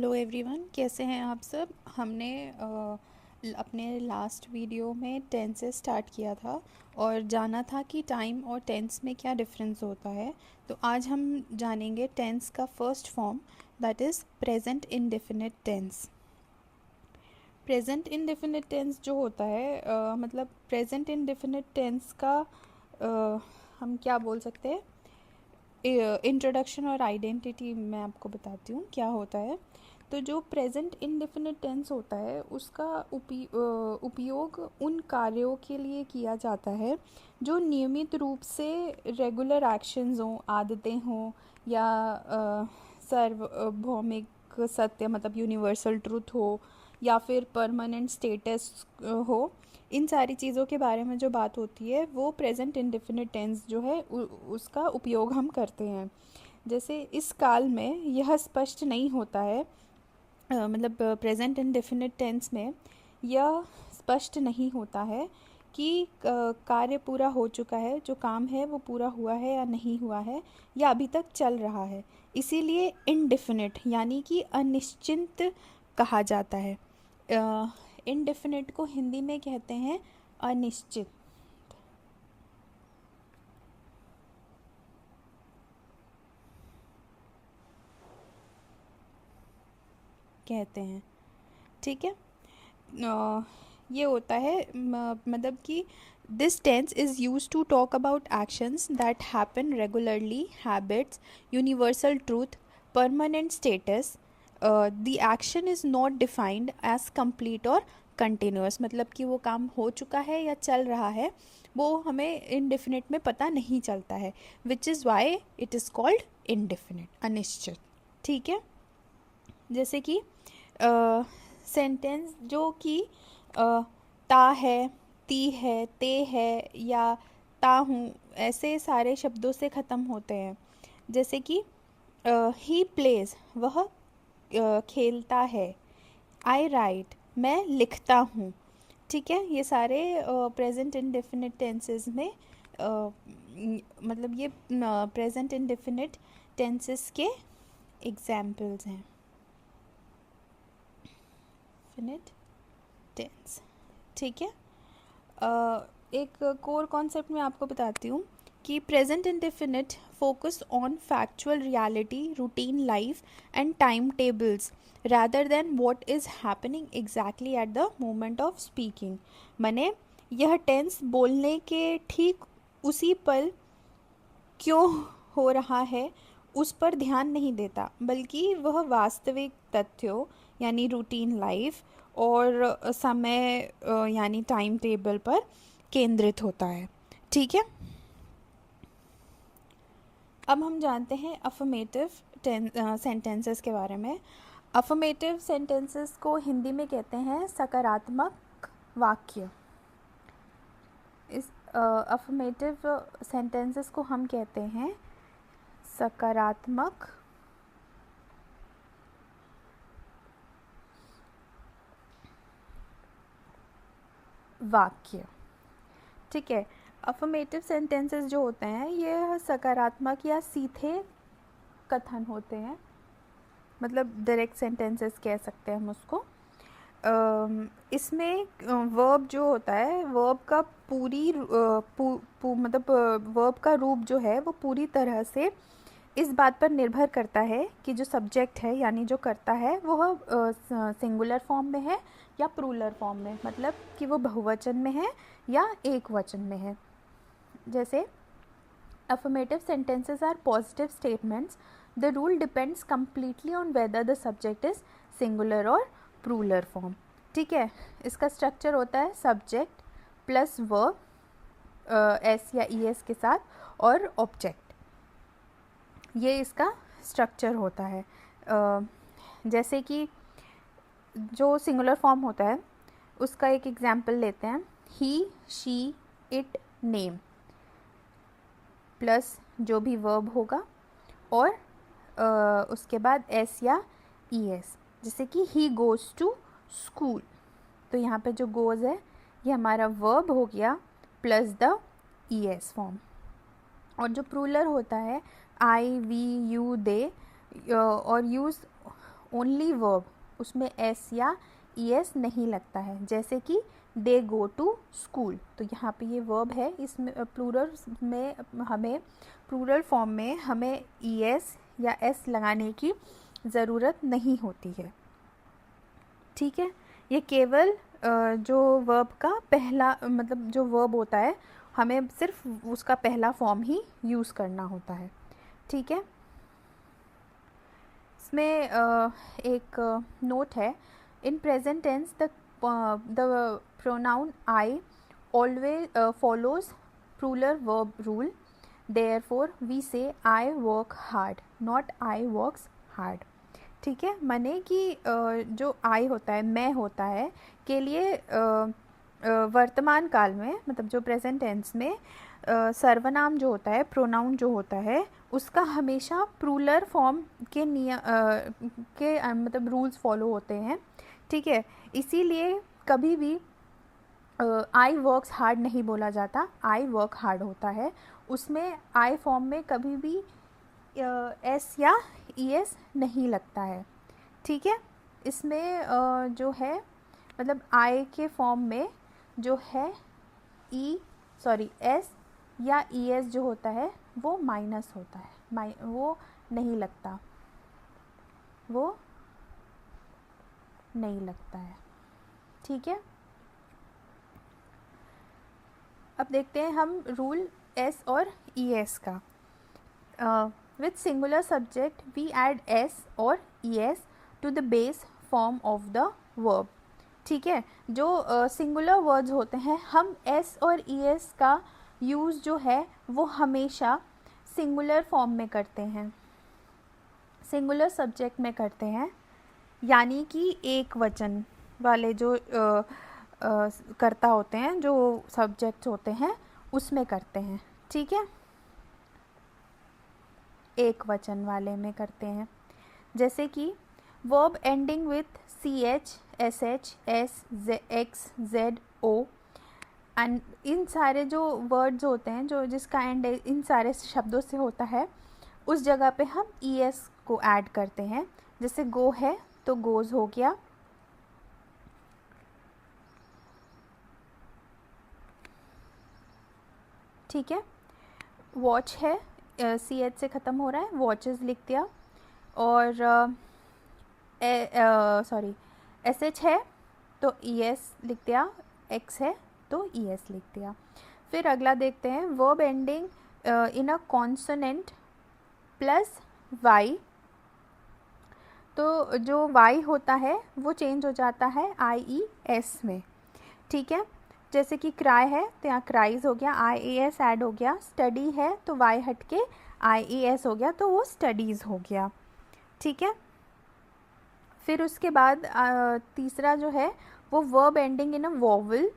Hello everyone, कैसे हैं आप सब। हमने अपने लास्ट वीडियो में टेंस से स्टार्ट किया था और जाना था कि टाइम और टेंस में क्या डिफरेंस होता है। तो आज हम जानेंगे टेंस का first form, that is present indefinite tense. Present indefinite tense जो होता है मतलब प्रेजेंट इंडेफिनिट टेंस का हम क्या बोल सकते हैं, इंट्रोडक्शन और आइडेंटिटी मैं आपको बताती हूँ क्या होता है। तो जो प्रेजेंट इंडेफिनिट टेंस होता है उसका उपयोग उन कार्यों के लिए किया जाता है जो नियमित रूप से रेगुलर एक्शंस हों, आदतें हों या सार्वभौमिक सत्य मतलब यूनिवर्सल ट्रूथ हो या फिर परमानेंट स्टेटस हो। इन सारी चीज़ों के बारे में जो बात होती है वो प्रेजेंट इंडेफिनिट टेंस जो है उसका उपयोग हम करते हैं। जैसे इस काल में यह स्पष्ट नहीं होता है, मतलब प्रेजेंट इंडेफिनिट टेंस में यह स्पष्ट नहीं होता है कि कार्य पूरा हो चुका है, जो काम है वो पूरा हुआ है या नहीं हुआ है या अभी तक चल रहा है। इसीलिए इनडेफिनिट यानी कि अनिश्चित कहा जाता है। इनडेफिनिट को हिंदी में कहते हैं अनिश्चित। कहते हैं, ठीक है। ये होता है मतलब कि this tense is use to talk about actions that happen regularly, habits, universal truth, permanent status. The action is not defined as complete और कंटिन्यूस, मतलब कि वो काम हो चुका है या चल रहा है वो हमें इनडेफिनिट में पता नहीं चलता है, which is why it is called indefinite, अनिश्चित। ठीक है। जैसे कि सेंटेंस जो कि ता है, ती है, ते है या ता हूँ, ऐसे सारे शब्दों से ख़त्म होते हैं। जैसे कि ही प्लेज, वह खेलता है। आई राइट, मैं लिखता हूँ। ठीक है। ये सारे प्रेजेंट इंडेफिनिट टेंसेस में मतलब ये प्रेजेंट इंडेफिनिट टेंसेस के एग्जाम्पल्स हैं। इंडेफिनिट टेंस, ठीक है। एक कोर कॉन्सेप्ट मैं आपको बताती हूँ कि present indefinite focus on factual reality, routine life and time tables rather than what is happening exactly at the moment of speaking। माने यह टेंस बोलने के ठीक उसी पल क्यों हो रहा है उस पर ध्यान नहीं देता, बल्कि वह वास्तविक तथ्यों यानी रूटीन लाइफ और समय यानी टाइम टेबल पर केंद्रित होता है। ठीक है। अब हम जानते हैं अफर्मेटिव सेंटेंसेस के बारे में। अफर्मेटिव सेंटेंसेस को हिंदी में कहते हैं सकारात्मक वाक्य। इस अफर्मेटिव सेंटेंसेस को हम कहते हैं सकारात्मक वाक्य। ठीक है। अफर्मेटिव सेंटेंसेस जो होते हैं ये सकारात्मक या सीधे कथन होते हैं, मतलब डायरेक्ट सेंटेंसेस कह सकते हैं हम उसको। इसमें वर्ब जो होता है, वर्ब का पूरी मतलब वर्ब का रूप जो है वो पूरी तरह से इस बात पर निर्भर करता है कि जो सब्जेक्ट है यानी जो करता है वो सिंगुलर फॉर्म में है या प्लूरल फॉर्म में, मतलब कि वो बहुवचन में है या एक वचन में है। जैसे affirmative sentences are positive statements. The rule depends completely on whether the subject is singular or plural form। ठीक है। इसका स्ट्रक्चर होता है सब्जेक्ट प्लस वर्ब एस या ई एस के साथ और ऑब्जेक्ट, ये इसका स्ट्रक्चर होता है। जैसे कि जो सिंगुलर फॉर्म होता है उसका एक एग्जाम्पल लेते हैं, ही, शी, इट, नेम प्लस जो भी वर्ब होगा और उसके बाद एस या ई एस। जैसे कि ही गोज़ टू स्कूल, तो यहाँ पे जो गोज़ है ये हमारा वर्ब हो गया plus the E S form. और जो प्लूरल होता है आई, वी, यू, दे और यूज़ ओनली वर्ब, उसमें एस या ई एस नहीं लगता है, जैसे कि दे गो टू स्कूल। तो यहाँ पे ये वर्ब है, इसमें प्लूरल फॉर्म में हमें ई एस या एस लगाने की ज़रूरत नहीं होती है। ठीक है, ये केवल जो वर्ब का पहला मतलब जो वर्ब होता है हमें सिर्फ उसका पहला फॉर्म ही यूज़ करना होता है। ठीक है, इसमें एक नोट है, in present tense the pronoun I always follows plural verb rule, therefore we say I work hard, not I works hard. ठीक है, माने कि जो आई होता है, मैं होता है के लिए वर्तमान काल में मतलब जो प्रेजेंट टेंस में सर्वनाम जो होता है, प्रोनाउन जो होता है, उसका हमेशा प्लूरल फॉर्म के मतलब रूल्स फॉलो होते हैं। ठीक है, इसीलिए कभी भी आई वर्क्स हार्ड नहीं बोला जाता, आई वर्क हार्ड होता है। उसमें आई फॉर्म में कभी भी एस या ई एस नहीं लगता है। ठीक है, इसमें जो है मतलब आई के फॉर्म में जो है एस या ई एस जो होता है वो माइनस होता है, वो नहीं लगता, वो नहीं लगता है। ठीक है, अब देखते हैं हम रूल एस और ई एस का। With singular subject we add S और E S to the base form of the verb. ठीक है, जो सिंगुलर वर्ड्स होते हैं हम एस और ई एस का यूज़ जो है वो हमेशा सिंगुलर फॉर्म में करते हैं, सिंगुलर सब्जेक्ट में करते हैं, यानी कि एक वचन वाले जो कर्ता होते हैं, जो सब्जेक्ट्स होते हैं उसमें करते हैं। ठीक है, एक वचन वाले में करते हैं, जैसे कि verb ending with C H, S H, S, X, Z, O, and इन सारे जो वर्ड्स होते हैं जो जिसका एंड इन सारे शब्दों से होता है, उस जगह पे हम ई एस को ऐड करते हैं। जैसे गो है तो गोज़ हो गया, ठीक है। वॉच है, सी एच से ख़त्म हो रहा है, वॉचेस लिख दिया। और एस एच है तो ई एस लिख दिया, एक्स है तो ई एस लिख दिया। फिर अगला देखते हैं, verb ending in a consonant plus Y. तो जो वाई होता है वो चेंज हो जाता है आई ई एस में। ठीक है, जैसे कि क्राई है तो यहाँ क्राइज हो गया, आई ई एस ऐड हो गया। स्टडी है तो वाई हट के आई ई एस हो गया, तो वो स्टडीज़ हो गया। ठीक है, फिर उसके बाद तीसरा जो है वो verb ending in a vowel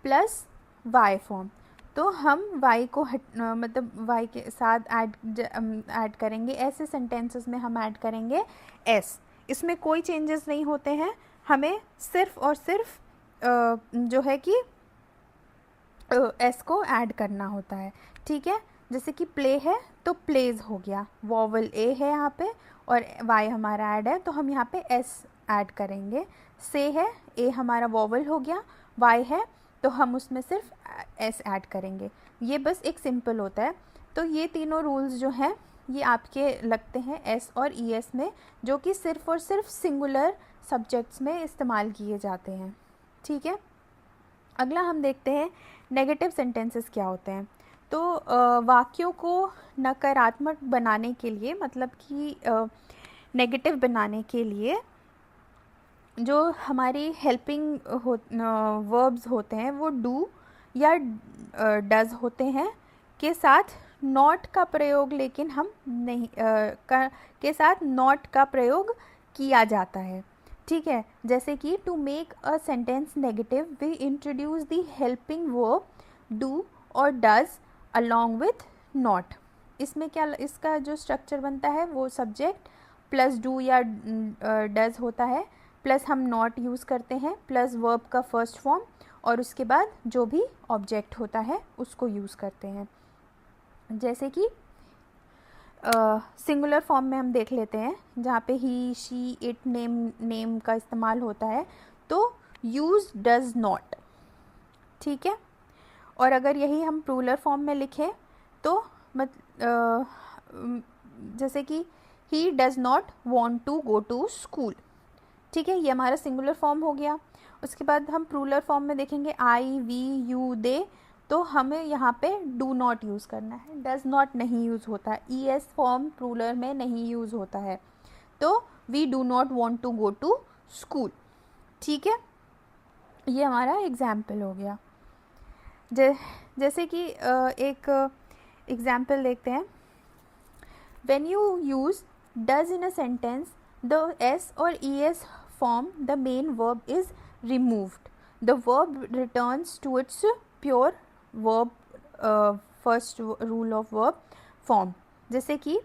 plus Y form. तो हम वाई को मतलब वाई के साथ ऐड करेंगे, ऐसे सेंटेंसेस में हम ऐड करेंगे एस। इसमें कोई चेंजेस नहीं होते हैं, हमें सिर्फ और सिर्फ जो है कि एस को ऐड करना होता है। ठीक है, जैसे कि प्ले है तो प्लेज हो गया, वॉवल ए है यहाँ पे और वाई हमारा ऐड है तो हम यहाँ पे एस ऐड करेंगे। से है, ए हमारा वॉवल हो गया, वाई है तो हम उसमें सिर्फ एस ऐड करेंगे। ये बस एक सिंपल होता है। तो ये तीनों रूल्स जो हैं ये आपके लगते हैं एस और ई एस में, जो कि सिर्फ और सिर्फ सिंगुलर सब्जेक्ट्स में इस्तेमाल किए जाते हैं। ठीक है, अगला हम देखते हैं नेगेटिव सेंटेंसेस क्या होते हैं। तो वाक्यों को नकारात्मक बनाने के लिए, मतलब कि नेगेटिव बनाने के लिए जो हमारी हेल्पिंग वर्ब्स होते हैं वो डू या डज होते हैं, के साथ नॉट का प्रयोग, लेकिन हम नहीं के साथ नॉट का प्रयोग किया जाता है। ठीक है, जैसे कि to make a sentence negative we introduce the helping verb do और डज अलॉन्ग विथ नॉट। इसमें क्या, इसका जो स्ट्रक्चर बनता है वो सब्जेक्ट प्लस डू या डज होता है, प्लस हम नॉट यूज़ करते हैं, प्लस वर्ब का फर्स्ट फॉर्म, और उसके बाद जो भी ऑब्जेक्ट होता है उसको यूज़ करते हैं। जैसे कि सिंगुलर फॉर्म में हम देख लेते हैं, जहाँ पे ही, शी, इट, नेम का इस्तेमाल होता है, तो यूज डज नॉट, ठीक है। और अगर यही हम प्लूरल फॉर्म में लिखें तो जैसे कि he does not want to go to school, ठीक है, ये हमारा सिंगुलर फॉर्म हो गया। उसके बाद हम प्लूरल फॉर्म में देखेंगे आई, वी, यू, दे, तो हमें यहाँ पे डू नॉट यूज़ करना है, डज़ नॉट नहीं यूज़ होता है, ई एस फॉर्म प्लूरल में नहीं यूज़ होता है, तो we do not want to go to school, ठीक है। ये हमारा एग्जाम्पल हो गया। जैसे कि एक एग्जाम्पल देखते हैं, when you use does in a sentence, the s or es form, the main verb is removed, the verb returns to its pure verb, first rule of verb form। जैसे कि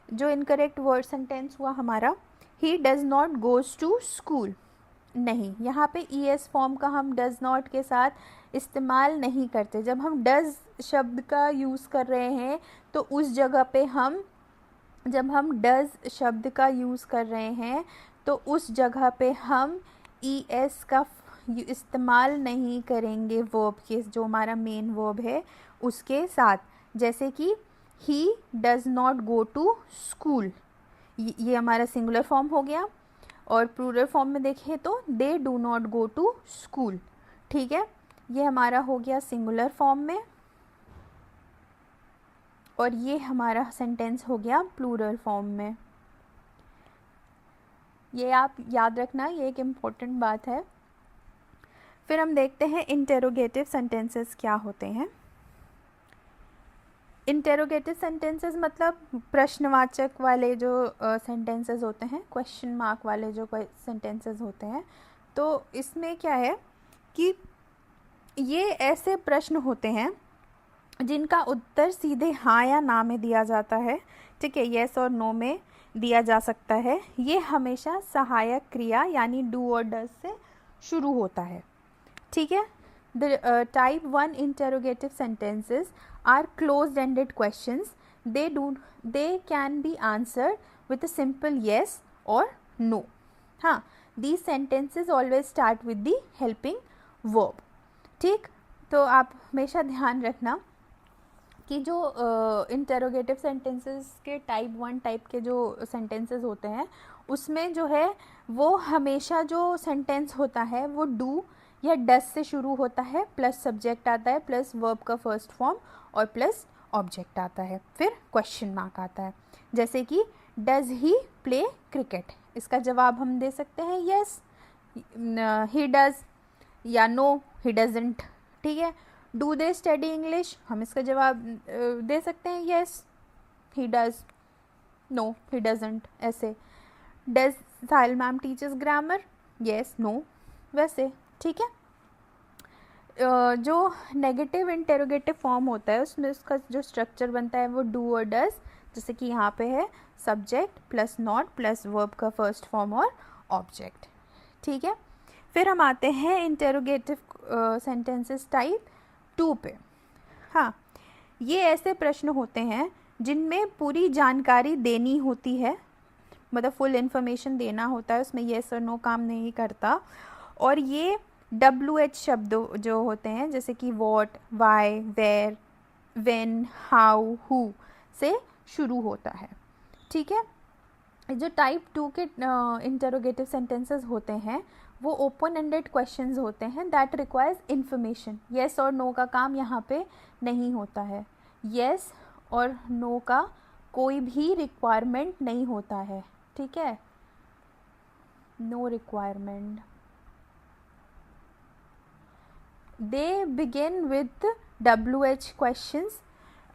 जो इनकरेक्ट वर्ड सेंटेंस हुआ हमारा, he does not goes to school, नहीं, यहाँ पे E S form का हम डज़ नॉट के साथ इस्तेमाल नहीं करते। जब हम डज़ शब्द का यूज़ कर रहे हैं तो उस जगह पे हम, जब हम डज़ शब्द का यूज़ कर रहे हैं तो उस जगह पे हम ई एस का इस्तेमाल नहीं करेंगे वर्ब के, जो हमारा मेन वर्ब है उसके साथ। जैसे कि he does not go to school, ये हमारा सिंगुलर फॉर्म हो गया। और प्लूरल फॉर्म में देखें तो they do not go to school, ठीक है, ये हमारा हो गया सिंगुलर फॉर्म में। और ये हमारा सेंटेंस हो गया प्लूरल फॉर्म में। ये आप याद रखना, ये एक इम्पोर्टेंट बात है। फिर हम देखते हैं इंटेरोगेटिव सेंटेंसेस क्या होते हैं। इंटेरोगेटिव सेंटेंसेस मतलब प्रश्नवाचक वाले जो सेंटेंसेस होते हैं, क्वेश्चन मार्क वाले जो सेंटेंसेस होते हैं, तो इसमें क्या है कि ये ऐसे प्रश्न होते हैं जिनका उत्तर सीधे हाँ या ना में दिया जाता है, ठीक है, येस और नो में दिया जा सकता है। ये हमेशा सहायक क्रिया यानी डू और डज से शुरू होता है, ठीक है। The type 1 interrogative sentences are closed-ended questions. They can be answered with a simple yes or no. हाँ, these sentences always start with the helping verb. ठीक, तो आप हमेशा ध्यान रखना कि जो इंटेरोगेटिव सेंटेंसेस के टाइप 1 टाइप के जो सेंटेंसेस होते हैं उसमें जो है वो हमेशा जो सेंटेंस होता है वो डू या डस से शुरू होता है, प्लस सब्जेक्ट आता है, प्लस वर्ब का फर्स्ट फॉर्म और प्लस ऑब्जेक्ट आता है, फिर क्वेश्चन मार्क आता है। जैसे कि डज ही प्ले क्रिकेट, इसका जवाब हम दे सकते हैं येस, ही डज, या नो ही डजंट, ठीक है। डू दे स्टडी इंग्लिश, हम इसका जवाब दे सकते हैं yes he does, no he doesn't, ऐसे। Does Sahil ma'am teachers grammar, yes no, वैसे, ठीक है। जो नेगेटिव इंटेरोगेटिव फॉर्म होता है उसमें उसका जो स्ट्रक्चर बनता है वो डू और डज, जैसे कि यहाँ पे है subject plus not plus verb का फर्स्ट फॉर्म और ऑब्जेक्ट, ठीक है। फिर हम आते हैं इंटेरोगेटिव सेंटेंसेस टाइप 2 पे। हाँ, ये ऐसे प्रश्न होते हैं जिनमें पूरी जानकारी देनी होती है, मतलब फुल इन्फॉर्मेशन देना होता है, उसमें येस और नो काम नहीं करता। और ये WH शब्द जो होते हैं जैसे कि what, why, where, when, how, who से शुरू होता है, ठीक है। जो टाइप 2 के इंटरोगेटिव सेंटेंसेस होते हैं वो ओपन एंडेड क्वेश्चंस होते हैं दैट रिक्वायर्स इन्फॉर्मेशन। येस और नो का काम यहाँ पे नहीं होता है, येस और नो का कोई भी रिक्वायरमेंट नहीं होता है, ठीक है, no requirement. They begin with WH questions,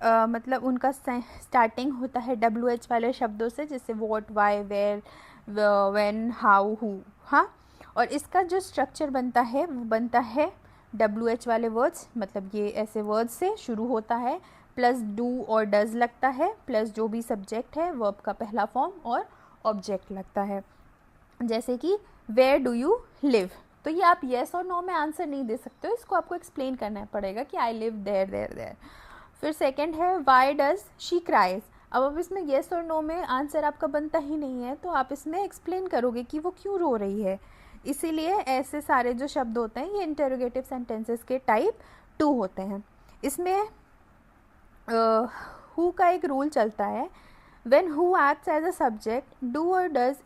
मतलब उनका स्टार्टिंग होता है WH वाले शब्दों से, जैसे what, why, where, when, how, who. हाँ, और इसका जो स्ट्रक्चर बनता है वो बनता है WH वाले वर्ड्स, मतलब ये ऐसे वर्ड्स से शुरू होता है, प्लस डू और डज लगता है, प्लस जो भी सब्जेक्ट है वर्ब का पहला फॉर्म और ऑब्जेक्ट लगता है। जैसे कि वेयर डू यू लिव, तो ये आप येस और नो में आंसर नहीं दे सकते हो, इसको आपको एक्सप्लेन करना पड़ेगा कि I live there there there. फिर सेकंड है वाई डज शी क्राइज, अब इसमें येस और नो में आंसर आपका बनता ही नहीं है, तो आप इसमें एक्सप्लेन करोगे कि वो क्यों रो रही है। इसीलिए ऐसे सारे जो शब्द होते हैं ये इंटरोगेटिव सेंटेंसेस के टाइप 2 होते हैं। इसमें हु का एक रूल चलता है, when who acts as a subject, do or does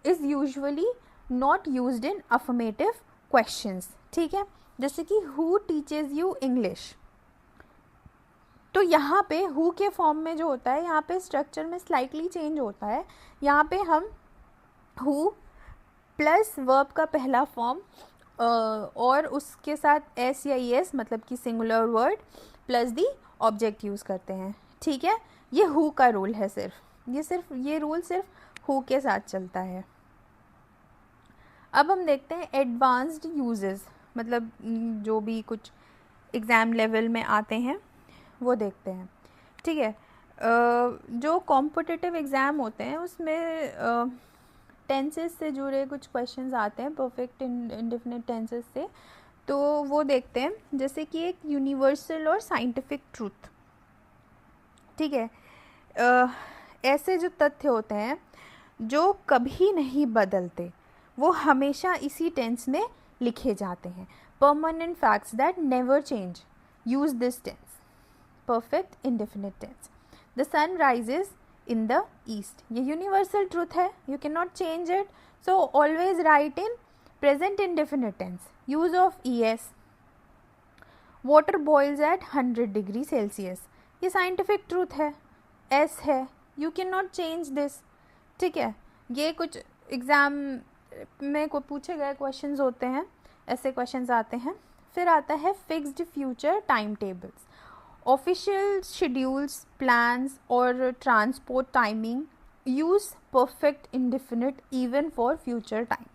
is usually not used in affirmative questions। ठीक है, जैसे कि who teaches you English, तो यहाँ पे who के फॉर्म में जो होता है, यहाँ पे स्ट्रक्चर में स्लाइटली चेंज होता है। यहाँ पे हम who प्लस वर्ब का पहला फॉर्म और उसके साथ एस या एस मतलब कि singular word plus the object use करते हैं। ठीक है, ये हु का रूल है, ये रूल सिर्फ हु के साथ चलता है। अब हम देखते हैं एडवांस्ड यूजेस, मतलब जो भी कुछ एग्ज़ाम लेवल में आते हैं वो देखते हैं। ठीक है, जो कॉम्पिटिटिव एग्ज़ाम होते हैं उसमें टेंसेस से जुड़े कुछ क्वेश्चंस आते हैं, परफेक्ट इंडेफिनिट टेंसेस से, तो वो देखते हैं। जैसे कि एक यूनिवर्सल और साइंटिफिक ट्रूथ। ठीक है, ऐसे जो तथ्य होते हैं जो कभी नहीं बदलते, वो हमेशा इसी टेंस में लिखे जाते हैं। Permanent facts that never change, use this tense. Perfect indefinite tense. The sun rises in the east, ये यूनिवर्सल ट्रूथ है, you can not change it, so always write in present indefinite tense, use of ES। Water boils at 100 degree Celsius, ये scientific truth है, S है, you can not change this. ठीक है, ये कुछ exam में को पूछे गए क्वेश्चंस होते हैं, ऐसे क्वेश्चंस आते हैं। फिर आता है fixed future timetables, official schedules, plans और transport timing use perfect indefinite even for future time.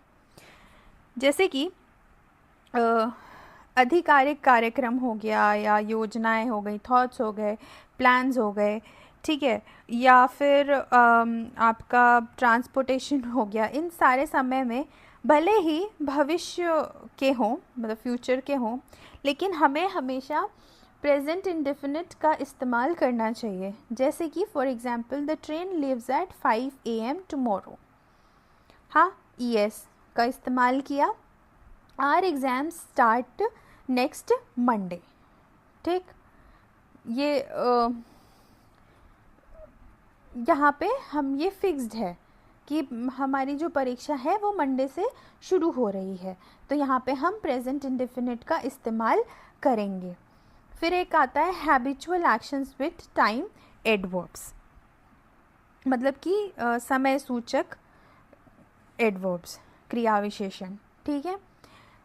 जैसे कि आधिकारिक कार्यक्रम हो गया या योजनाएं हो गई, थॉट्स हो गए, प्लान्स हो गए। ठीक है, या फिर आपका ट्रांसपोर्टेशन हो गया, इन सारे समय में भले ही भविष्य के हों, मतलब फ्यूचर के हों, लेकिन हमें हमेशा प्रेजेंट इंडेफिनिट का इस्तेमाल करना चाहिए। जैसे कि for example the train leaves at 5 AM tomorrow, हाँ ES का इस्तेमाल किया। Our exam start next Monday. ठीक, ये यहाँ पे हम ये फिक्स्ड है कि हमारी जो परीक्षा है वो मंडे से शुरू हो रही है, तो यहाँ पे हम प्रेजेंट इंडेफिनिट का इस्तेमाल करेंगे। फिर एक आता है habitual actions with time adverbs, मतलब कि समय सूचक एडवर्ब्स, क्रिया विशेषण। ठीक है,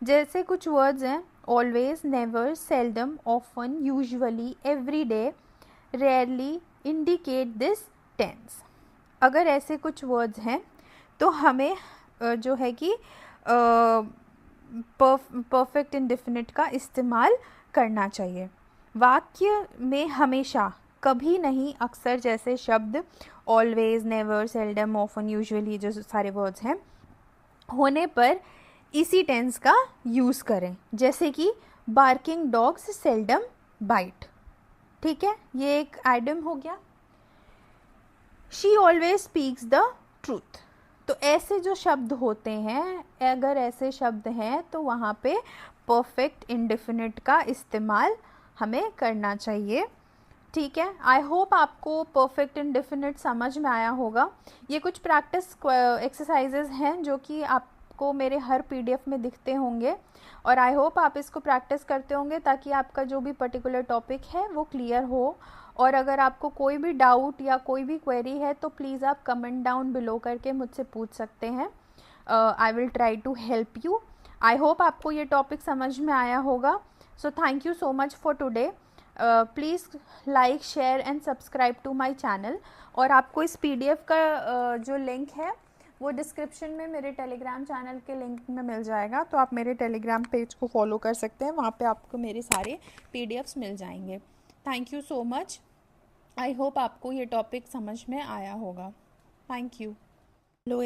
जैसे कुछ वर्ड्स हैं always, never, seldom, often, usually, every day, rarely indicate this tense. अगर ऐसे कुछ वर्ड्स हैं तो हमें जो है कि परफेक्ट इंडेफिनिट का इस्तेमाल करना चाहिए। वाक्य में हमेशा, कभी नहीं, अक्सर जैसे शब्द always, never, seldom, often, usually जो सारे वर्ड्स हैं होने पर इसी टेंस का यूज़ करें। जैसे कि बार्किंग डॉग्स सेल्डम बाइट। ठीक है, ये एक आइडम हो गया। She always speaks the truth, तो ऐसे जो शब्द होते हैं, अगर ऐसे शब्द हैं तो वहाँ पे परफेक्ट इंडेफिनिट का इस्तेमाल हमें करना चाहिए। ठीक है, आई होप आपको परफेक्ट इंडेफिनिट समझ में आया होगा। ये कुछ प्रैक्टिस एक्सरसाइजेज हैं जो कि आपको मेरे हर PDF में दिखते होंगे, और आई होप आप इसको प्रैक्टिस करते होंगे ताकि आपका जो भी पर्टिकुलर टॉपिक है वो क्लियर हो। और अगर आपको कोई भी डाउट या कोई भी क्वेरी है तो प्लीज़ आप कमेंट डाउन बिलो करके मुझसे पूछ सकते हैं। I will try to help you. I hope आपको ये टॉपिक समझ में आया होगा। So thank you so much for today. Please like, share and subscribe to my channel. और आपको इस PDF का जो लिंक है वो डिस्क्रिप्शन में मेरे टेलीग्राम चैनल के लिंक में मिल जाएगा, तो आप मेरे टेलीग्राम पेज को फॉलो कर सकते हैं, वहाँ पे आपको मेरे सारे PDFs मिल जाएंगे। Thank you so much. I hope आपको ये टॉपिक समझ में आया होगा। Thank you. हेलो